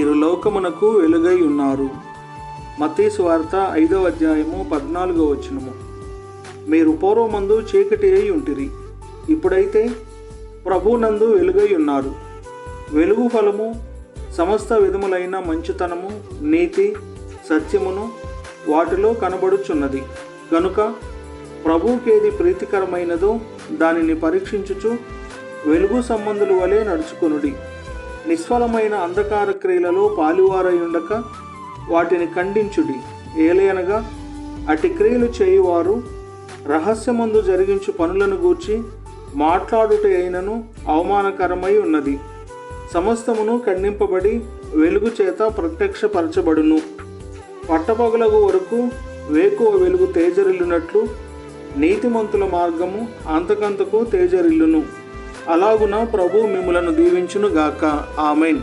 మీరు లోకమునకు వెలుగై ఉన్నారు. మత్తయి సువార్త 5వ అధ్యాయము 14వ వచనము. మీరు పూర్వమందు చీకటి అయి ఉంటిరి, ఇప్పుడైతే ప్రభువునందు వెలుగై ఉన్నారు. వెలుగు ఫలము సమస్త విధములైన మంచితనము, నీతి, సత్యమును వాటిలో కనబడుచున్నది. గనుక ప్రభువుకేది ప్రీతికరమైనదో దానిని పరీక్షించుచు వెలుగు సంబంధుల వలె నడుచుకొనుడి. నిష్ఫలమైన అంధకార క్రియలలో పాలువారై ఉండక వాటిని ఖండించుడి. ఏలయనగా అట్టి క్రియలు చేయువారు రహస్యమందు జరిగించు పనులను గూర్చి మాట్లాడుట అయినను అవమానకరమై ఉన్నది. సమస్తమును ఖండింపబడి వెలుగు చేత ప్రత్యక్షపరచబడును. పట్టపగలగు వరకు వేకువ వెలుగు తేజరిల్లునట్లు నీతిమంతుల మార్గము అంతకంతకు తేజరిల్లును. అలాగున ప్రభువు మిమ్ములను దీవించును గాక. ఆమెన్.